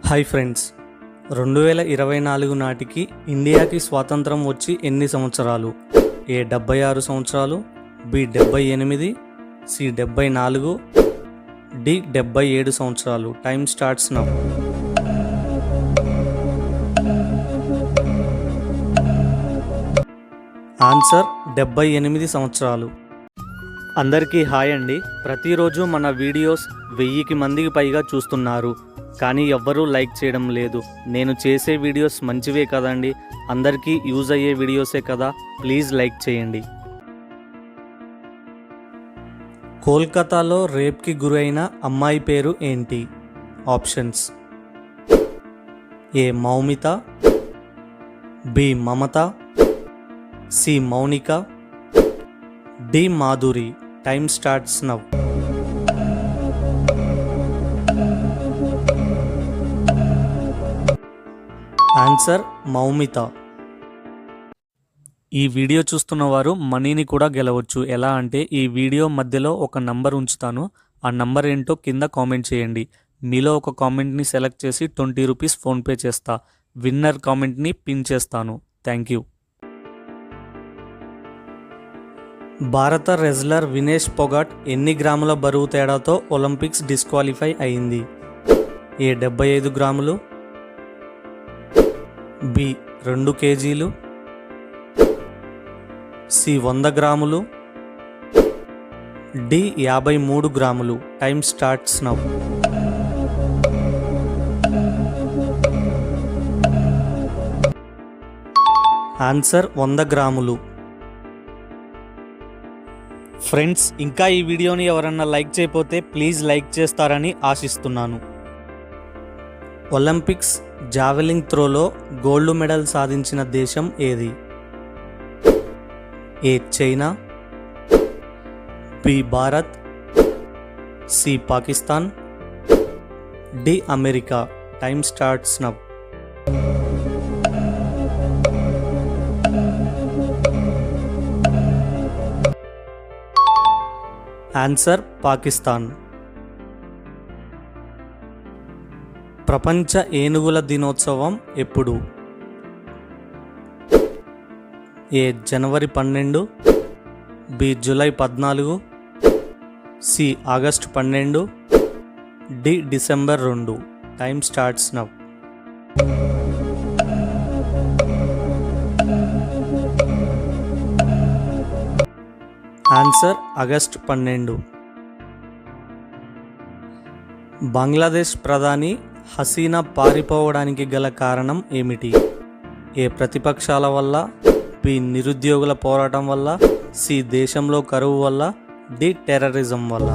Hi friends, 2024 నాటికి ఇండియాకి స్వాతంత్రం వచ్చి ఎన్ని సంవత్సరాలు? ఏ 76 సంవత్సరాలు, బి 78, సి 74, డి 77 సంవత్సరాలు. Time starts now. ఆన్సర్ 78 సంవత్సరాలు. అందరికీ హాయ్ అండి. ప్రతిరోజు మన వీడియోస్ 1000 మందికి పైగా చూస్తున్నారు, కానీ ఎవ్వరూ లైక్ చేయడం లేదు. నేను చేసే వీడియోస్ మంచివే కదండి, అందరికీ యూజ్ అయ్యే వీడియోసే కదా, ప్లీజ్ లైక్ చేయండి. కోల్కతాలో రేప్కి గురైన అమ్మాయి పేరు ఏంటి? Options: A Moumita, B Mamata, C Mounika, D Madhuri. Time starts now. Answer Moumita. ఈ వీడియో చూస్తున్న వారు మనీని కూడా గెలవచ్చు. ఎలా అంటే, ఈ వీడియో మధ్యలో ఒక నంబర్ ఉంచుతాను, ఆ నంబర్ ఏంటో కింద కామెంట్ చేయండి. మీలో ఒక కామెంట్ని సెలెక్ట్ చేసి 20 రూపీస్ ఫోన్పే చేస్తా. విన్నర్ కామెంట్ని పిన్ చేస్తాను. Thank you. భారత రెజ్లర్ వినేష్ పొగాట్ ఎన్ని గ్రాముల బరువు తేడాతో ఒలింపిక్స్ డిస్క్వాలిఫై అయింది? ఏ 75 గ్రాములు, బి 2 కేజీలు, సి 100 గ్రాములు, డి 53 గ్రాములు. Time starts now. ఆన్సర్ 100 గ్రాములు. ఫ్రెండ్స్, ఇంకా ఈ వీడియోని ఎవరన్నా లైక్ చేయకపోతే ప్లీజ్ లైక్ చేస్తారని ఆశిస్తున్నాను. ఒలింపిక్స్ జావెలింగ్ త్రోలో గోల్డ్ మెడల్ సాధించిన దేశం ఏది? A China, B Bharat, C Pakistan, D America. Time starts now. Answer Pakistan. ప్రపంచ ఏనుగుల దినోత్సవం ఎప్పుడు? A January 12, B July 14, C August 12, D December 2. Time starts now. Answer August 12. Bangladesh ప్రధాని హసీనా పారిపోవడానికి గల కారణం ఏమిటి? ఏ ప్రతిపక్షాల వల్ల, బి నిరుద్యోగుల పోరాటం వల్ల, సి దేశంలో కరువు వల్ల, డి టెర్రరిజం వల్ల.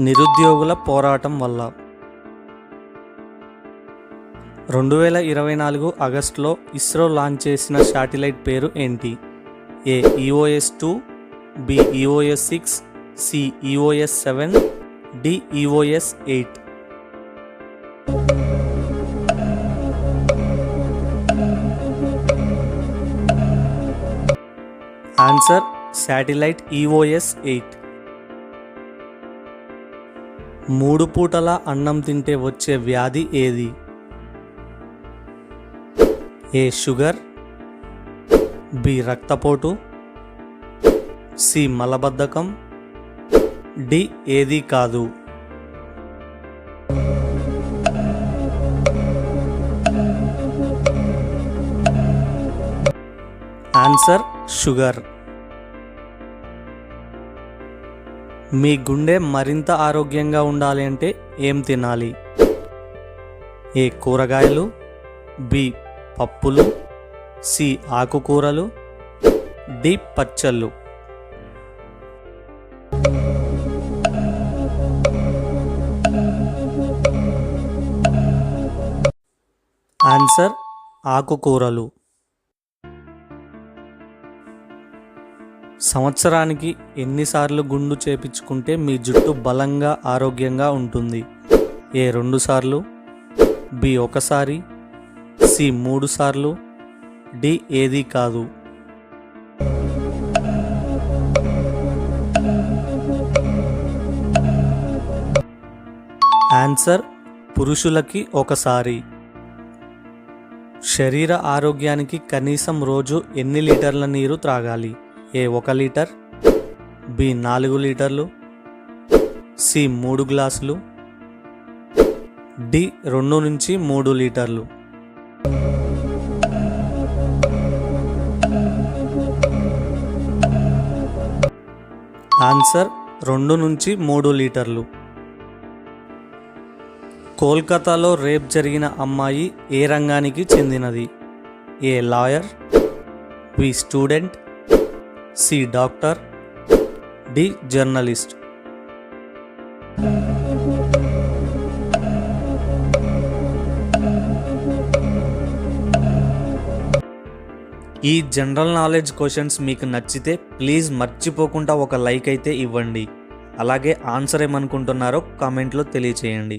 నిరుద్యోగుల పోరాటం వల్ల. 2024 ఆగస్టులో ఇస్రో లాంచ్ చేసిన శాటిలైట్ పేరు ఏంటి? A EOS-2, B EOS-6, C EOS-7, D EOS-8. Answer satellite EOS-8. 3 పూటల అన్నం తింటే వచ్చే వ్యాధి ఏది? ఏ షుగర్, బి రక్తపోటు, సి మలబద్ధకం, డి ఏది కాదు. Answer sugar. మీ గుండె మరింత ఆరోగ్యంగా ఉండాలి అంటే ఏం తినాలి? ఏ కూరగాయలు, బి పప్పులు, సి ఆకుకూరలు, డి పచ్చళ్ళు. ఆన్సర్ ఆకుకూరలు. సంవత్సరానికి ఎన్నిసార్లు గుండు చేపించుకుంటే మీ జుట్టు బలంగా ఆరోగ్యంగా ఉంటుంది? ఏ 2 సార్లు, బి 1 సారి, సి 3 సార్లు, డి ఏది కాదు. ఆన్సర్ పురుషులకి ఒకసారి. శరీర ఆరోగ్యానికి కనీసం రోజు ఎన్ని లీటర్ల నీరు త్రాగాలి? ఏ 1 లీటర్, బి 4 లీటర్లు, సి 3 గ్లాసులు, డి 2 నుంచి 3 లీటర్లు. ఆన్సర్ 2 నుంచి 3 లీటర్లు. కోల్కతాలో రేప్ జరిగిన అమ్మాయి ఏ రంగానికి చెందినది? A lawyer, B student, C doctor, D journalist. ఈ జనరల్ నాలెడ్జ్ క్వశ్చన్స్ మీకు నచ్చితే ప్లీజ్ మర్చిపోకుండా ఒక లైక్ అయితే ఇవ్వండి. అలాగే ఆన్సర్ ఏమనుకుంటున్నారో కామెంట్లో తెలియచేయండి.